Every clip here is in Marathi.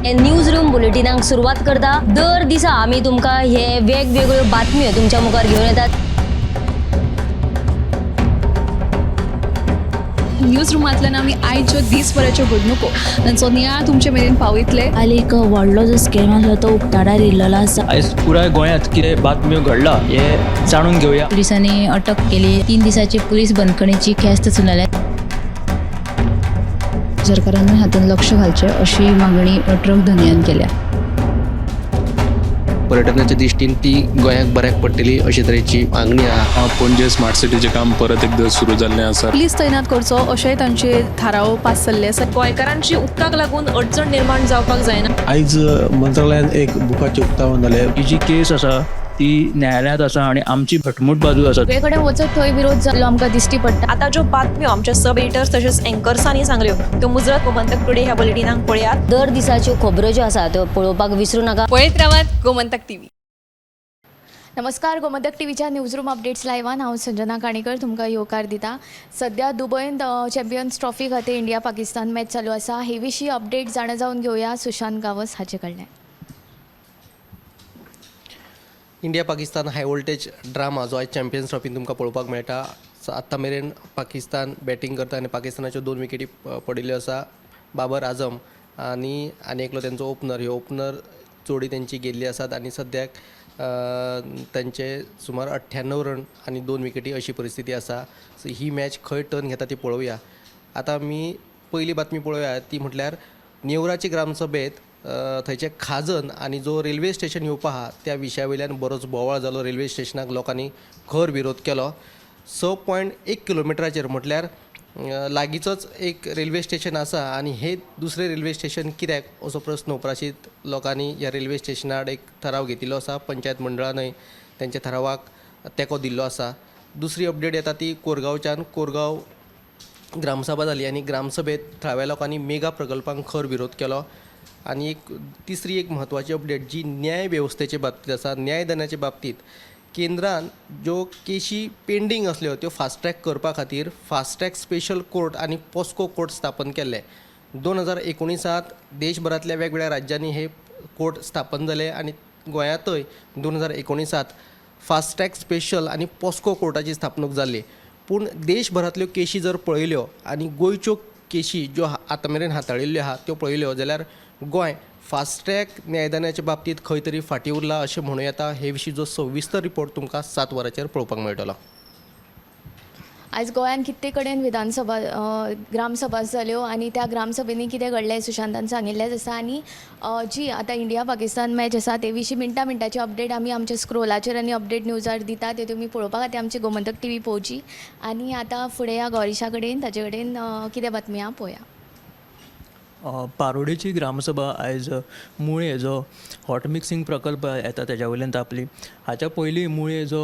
न्यूज रूम बुलेटिनाक सुरुवात करता। दर दिसा आम्ही तुमका हे वेगवेगळ्यो बातम्यो तुमच्या मुखार घेऊन येतात। न्यूज रूमांतल्यान आमी आयच्यो दिसभराच्यो घडणुको तांचो नियाळ तुमचे मेरेन पावयतले। आली एक व्हडलो जो स्कॅम आसलो तो उक्ताडार येयल्लो आसा। आयज पुराय गोंयांत कितें बातम्यो घडला हे जाणून घेवया। पुलिसांनी अटक केली। 3 दिसाची पुलीस बंदखणीची ख्यास्त चलयल्या। सरकारान हातूंत लक्ष घालचें अशी मागणी ट्रक धन्यान केल्या। पर्यटनाच्या दृश्टीन ती गोंयाक बऱ्याक पडटली अशे तरेची मागणी आहा। पणजे स्मार्ट सिटीचें काम परत एकदा सुरू जाल्लें आसा। पुलीस तैनात करचो अशेंय तांचे थाराव पास जाल्ले आसा। गोंयकारांची उदकाक लागून अडचण निर्माण जावपाक जायना। आयज मंत्रालयान एक बुकाचें उक्तावण जालें। ही जी केस आसा ती न्यायालयांत आसा आणि आमची घटमूट बाजू आसा। सगळे कडेन वचत थंय विरोध जाल्लो आमकां दिश्टी पडटा। आता ज्यो बातम्यो आमच्या सब एडिटर्स तशेंच अँकर्सांनी सांगल्यो त्यो मुजरत गोमंतक टुडे ह्या बुलेटिनाक पळयात। दर दिसाच्यो खबरो ज्यो आसा त्यो पळोवपाक विसरू नका। पळयत रावात गोमंतक टीव्ही। नमस्कार, गोमंतक टीव्हीच्या न्यूज रूम अपडेट्स लायव्हान हांव संजना काणेकर तुमकां येवकार दिता। सध्या दुबयंत चॅम्पियन्स ट्रॉफी खातीर इंडिया पाकिस्तान मॅच चालू आसा। हे विशीं अपडेट जाणा जावन घेवया सुशांत गावस हाचे कडल्यान। इंडिया पाकिस्तान हाय वोल्टेज ड्रामा जो आयज चॅम्पियन्स ट्रॉफीन तुमकां पळोवपाक मेळटा। आतां मेरेन पाकिस्तान बॅटिंग करता आनी पाकिस्तानाच्यो 2 विकेटी पडिल्ल्यो आसा। बाबर आझम आनी एकलो तेंचो ओपनर, ह्यो ओपनर जोडी तेंची गेल्ली आसात आनी सद्याक तांचे सुमार 98 रन आनी 2 विकेटी अशी परिस्थिती आसा। सो ही मॅच खंय टर्न घेता ती पळोवया। आतां आमी पयली बातमी पळोवया ती म्हटल्यार नेवराची ग्रामसभेत थंयचे खाजन आनी जो रेल्वे स्टेशन येवपा आहा त्या विशया वयल्यान बरोच बोवाळ जालो। रेल्वे स्टेशनाक लोकांनी खर विरोध केलो। 6.1 किलोमिटराचेर म्हटल्यार लागींचोच एक रेल्वे स्टेशन आसा आनी हे दुसरे रेल्वे स्टेशन कित्याक असो प्रस्न उपराशीत लोकांनी ह्या रेल्वे स्टेशनार एक ठराव घेतिल्लो आसा। पंचायत मंडळानय तेंच्या ठरावाक तेंको दिल्लो आसा। दुसरी अपडेट येता ती कोरगांवच्यान। कोरगांव ग्रामसभा जाली आनी ग्रामसभेत थळाव्या लोकांनी मेगा प्रकल्पांक खर विरोध केलो। आनी एक तिसरी एक म्हत्वाची अपडेट जी न्याय वेवस्थेचे बाबतींत आसा। न्यायदानाचे बाबतींत केंद्रान ज्यो केशी पेंडींग आसल्यो त्यो फास्ट ट्रॅक करपा खातीर फास्ट ट्रॅक स्पेशल कोर्ट आनी पॉस्को कोर्ट स्थापन केल्ले। 2019 देशभरांतल्या वेगवेगळ्या राज्यांनी हे कोर्ट स्थापन जाले आनी गोंयांतय 2019 फास्ट ट्रॅक स्पेशल आनी पॉस्को कोर्टाची स्थापणूक जाल्ली। पूण देशभरांतल्यो केशी जर पळयल्यो आनी गोंयच्यो केशी ज्यो आतां मेरेन हाताळिल्ल्यो आहा त्यो पळयल्यो जाल्यार गोंय फास्ट ट्रॅक न्यायदानाच्या बाबतींत खंय तरी फाटीं उरला अशें म्हणूं येता। हे विशीं जो सविस्तर रिपोर्ट तुमकां 7 वरांचेर पळोवपाक मेळटलो। आयज गोंयान कितले कडेन विधानसभा ग्रामसभा जाल्यो आनी त्या ग्रामसभेनी कितें घडलें सुशांतान सांगिल्लेंच आसा। आनी जी आतां इंडिया पाकिस्तान मॅच आसा ते विशीं मिनटाची अपडेट आमी आमच्या स्क्रोलाचेर आनी अपडेट न्यूजार दिता। ते तुमी पळोवपा खातीर आमची गोमंतक टीव्ही पळोवची। आनी आतां फुडें या गौरीशा कडेन ताचे कडेन कितें बातमी आहा पळोवया। पारोडेची ग्रामसभा आयज मुळे जो हॉट मिक्सिंग प्रकल्प येता तेज्या वयल्यान तापली। हाच्या पयलीं मुळे जो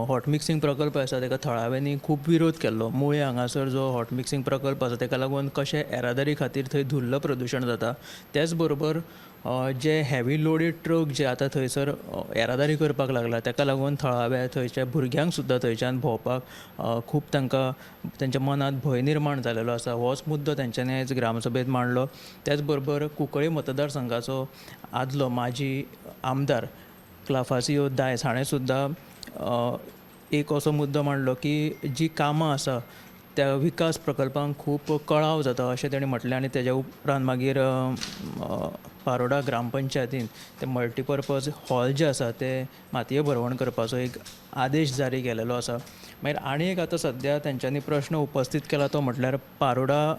हॉट मिक्सिंग प्रकल्प आसा ताका थळाव्यांनी खूब विरोध केल्लो। मुळे हांगासर जो हॉट मिक्सिंग प्रकल्प आसा ताका लागून कशें येरादारी खातीर थंय धुल्ल प्रदूशण जाता। त्याच बरोबर जे हॅवी लोडेड ट्रक जे आतां थंयसर येरादारी करपाक लागला ताका लागून थळाव्या थंयच्या भुरग्यांक सुद्दां थंयच्यान भोंवपाक खूब तांकां तेंच्या मनांत भंय निर्माण जालेलो आसा। होच मुद्दो तेंच्यांनी आयज ग्रामसभेत मांडलो। त्याच बरोबर कुंकळे मतदारसंघाचो आदलो माजी आमदार क्लाफासियो दायस हाणें सुद्दां एक असो मुद्दो मांडलो की जी कामां आसा त्या विकास प्रकल्पांक खूब कळाव जाता अशें तेणें म्हटलें। आनी तेज्या उपरांत मागीर पारोडा ग्रामपंचायतीन ते मल्टीपर्पज हॉल जे आसा ते मातये भरवण करपाचो एक आदेश जारी केलेलो आसा। मागीर आनी एक आतां सद्या तेंच्यांनी प्रश्न उपस्थित केला तो म्हटल्यार पारोडा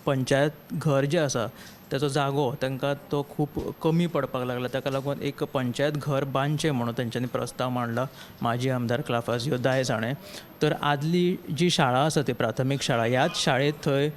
पंचायत घर जे आसा ताचो जागो तांकां तो खूब कमी पडपाक लागला। ताका लागून एक पंचायत घर बांदचें म्हणून तेंच्यांनी प्रस्ताव मांडला माजी आमदार क्लाफासियो दायस हाणें। तर आदली जी शाळा आसा ती प्राथमीक शाळा ह्याच शाळेंत थंय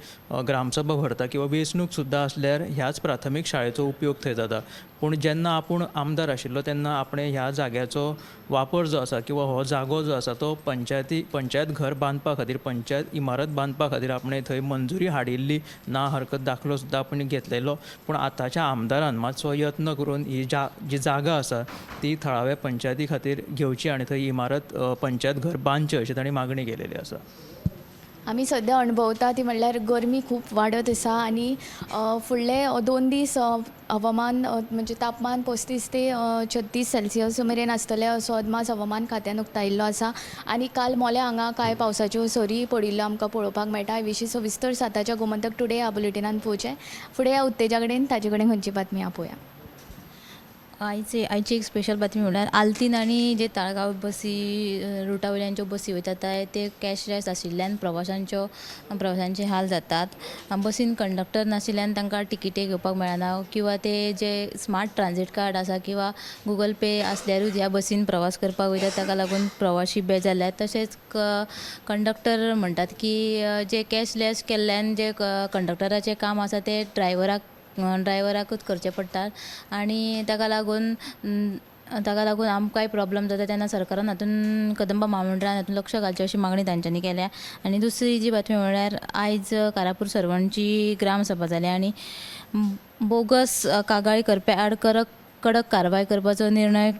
ग्रामसभा भरता किंवा वेंचणूक सुद्दां आसल्यार ह्याच प्राथमीक शाळेचो उपयोग थंय जाता। पूण जेन्ना आपूण आमदार आशिल्लो तेन्ना आपणे ह्या जाग्याचो वापर जो आसा किंवा हो जागो जो आसा तो पंचायत घर बांदपा खातीर पंचायत इमारत बांदपा खातीर आपणे थंय मंजुरी हाडिल्ली ना हरकत दाखलो सुद्दां आपण घेतलेलो। पूण आतांच्या आमदारान मातसो यत्न करून ही जी जागा आसा ती थळाव्या पंचायती खातीर घेवची आनी थंय इमारत पंचायत घर बांदचें अशी तांणी मागणी केलेली आसा। आमी सद्या अणभवता ती म्हणल्यार गरमी खूब वाडत आसा आनी फुडले 2 दीस हवामान म्हणजे तापमान 35 ते 36 सेल्सियस मेरेन आसतलें असो अदमास हवामान खात्यान उक्तायिल्लो आसा आनी काल मोल्या हांगा कांय पावसाच्यो सरी पडिल्ल्यो आमकां पळोवपाक मेळटा. हे विशीं सविस्तर साताच्या गोमंतक टुडे ह्या बुलेटिनान पळोवचें. फुडें ह्या उत्तेजा कडेन ताजे कडेन खंयची बातमी आपोवया. आयची एक स्पेशल बातमी म्हणल्यार आल्तीन आनी जे ताळगांव बसी रुटा वयल्यान ज्यो बसी वयतात ते कॅशलेस आशिल्ल्यान प्रवाशांचे हाल जातात. बसीन कंडक्टर नाशिल्ल्यान तांकां तिकिटे घेवपाक मेळना किंवा ते जे स्मार्ट ट्रान्झीट कार्ड आसा किंवा गुगल पे आसल्यारूच ह्या बसीन प्रवास करपाक वयतात. ताका लागून प्रवाशी बेजारल्यात. तशेंच कंडक्टर म्हणटात की जे कॅशलेस केल्ल्यान जे कंडक्टराचें काम आसा ते ड्रायव्हराकूच करचें पडटा आनी ताका लागून आमकांय प्रॉब्लम जाता तेन्ना सरकारान हातून कदंबा महामंडळान हातून लक्ष घालचें अशी मागणी तांच्यांनी केल्या. आनी दुसरी जी बातमी म्हणल्यार आयज कारापूर सरवणची ग्रामसभा जाली आनी बोगस कागाळी करप्या आड कडक कारवाय करपाचो निर्णय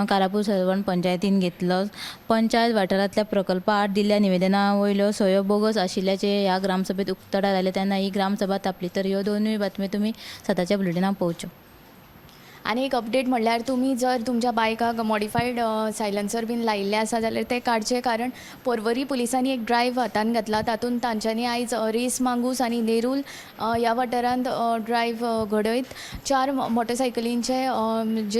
कारापूर सरवण पंचायतीन घेतलो. पंचायत वाठारांतल्या प्रकल्पा आड दिल्ल्या निवेदना वयल्यो सयो बोगस आशिल्ल्याचे ह्या ग्रामसभेत उक्ताडार जाले तेन्ना ही ग्रामसभा तापली. तर ह्यो दोनूय बातम्यो तुमी सदाच्या बुलेटिनाक पळोवच्यो. आनी एक अपडेट म्हणल्यार तुमी जर तुमच्या बायकाक मॉडिफायड सायलन्सर बीन लायिल्ले आसा जाल्यार ते काडचे, कारण पर्वरी पुलिसांनी एक ड्रायव्ह हातान घेतला. तातूंत तांच्यांनी आयज रेस मांगूस आनी नेरूल ह्या वाठारांत ड्रायव्ह घडयत 4 मोटरसायकलींचे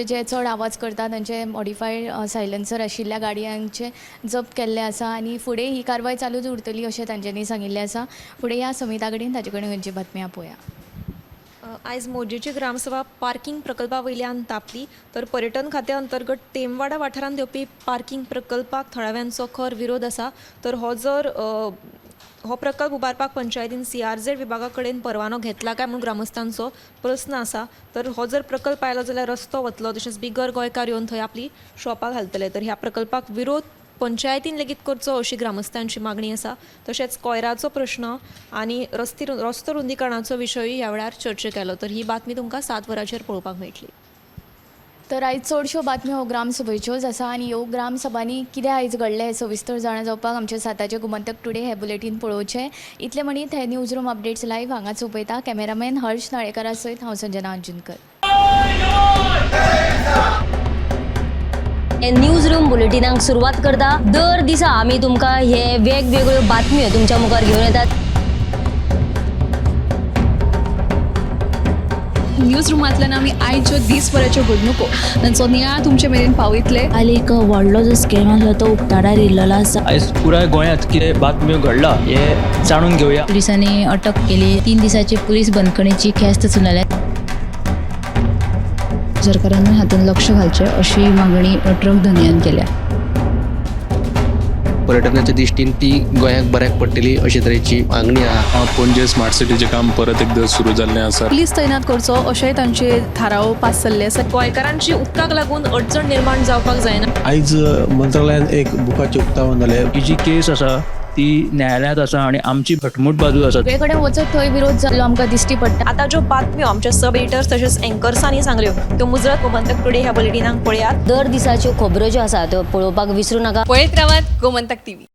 जे चड आवाज करता तांचे मॉडिफायड सायलन्सर आशिल्ल्या गाडयांचे जप्त केल्ले आसा आनी फुडें ही कारवाय चालूच उरतली अशें तांच्यांनी सांगिल्लें आसा. फुडें ह्या समिता कडेन ताजे कडेन खंयची बातमी आपोवया. आयज मोरजेची ग्रामसभा पार्किंग प्रकल्पा वयल्यान तापली. तर पर्यटन खात्या अंतर्गत टेमवाडा वाठारांत येवपी पार्किंग प्रकल्पाक थळाव्यांचो खर विरोध आसा. तर हो प्रकल्प उबारपाक पंचायतीन CRZ विभागा कडेन परवानो घेतला काय म्हणून ग्रामस्थांचो प्रस्न आसा. तर हो जर प्रकल्प आयलो जाल्यार रस्तो वतलो. तशेंच बिगर गोंयकार येवन थंय आपली शॉपां घालतले. तर ह्या प्रकल्पाक विरोध पंचायतीन लेगीत करचो अशी ग्रामस्थांची मागणी आसा. तशेंच कोयराचो प्रश्न आनी रस्तो रुंदीकरणाचो विशयूय ह्या वेळार चर्चे केलो. तर ही बातमी तुमकां 7 वरांचेर पळोवपाक मेळटली. तर आयज चडश्यो बातम्यो हो ग्रामसभेच्योच आसा आनी ह्यो ग्रामसभांनी कितें आयज घडलें सविस्तर जाणा जावपाक आमचे साताचे गोमंतक टुडे हे बुलेटीन पळोवचें. इतले म्हणीत हे न्यूज रूम अपडेट्स लायव्ह हांगाच सोंपयता. कॅमेरामॅन हर्ष नाळेकरा सयत हांव संजना अंजुनकर. हे न्यूज रूम बुलेटिनाक सुरवात करता. दर दिसा आमी तुमकां हे वेगवेगळ्यो बातम्यो तुमच्या मुखार घेवन येतात. न्यूज रुमांतल्यान आमी आयच्यो दिसभराच्यो घडणुको तांचो नियाळ तुमचे मेरेन पावयतले. आयज एक व्हडलो जो स्कॅम आसलो तो उक्ताडार येयल्लो आसा. आयज पुराय गोंयांत कितें बातम्यो घडला हे जाणून घेवया. पुलिसांनी अटक केली. 3 दिसाची पुलीस बंदखणीची ख्यास्त सुनायल्या. सरकारान हातून लक्ष घालचें अशी मागणी ट्रक धनियान केल्या. पर्यटनाच्या दिश्टीन ती गोंयाक बऱ्याक पडटली अशे तरेची मागणी आहा. पणजे स्मार्ट सिटीचें काम परत एकदा सुरू जाल्लें आसा. पुलीस तैनात करचो अशेंय तांचे थाराव पास जाल्ले आसा. गोंयकारांची उदकाक लागून अडचण निर्माण जावपाक जायना. आयज मंत्रालयान एक बुकाचें उक्तावण जालें. ही जी केस आसा ती न्यायालयांत आसा आनी आमची घटमूट बाजू आसा. सगळे कडेन वचत थंय विरोध जाल्लो आमकां दिश्टी पडटा. आता ज्यो बातम्यो आमच्या सब एडिटर्स तशेंच एंकर्सांनी सांगल्यो त्यो मुजरत गोमंतक टुडे ह्या बुलेटिनाक पळयात. दर दिसाच्यो खबरो ज्यो आसा त्यो पळोवपाक विसरूं नाका. पळयत रावात गोमंतक TV.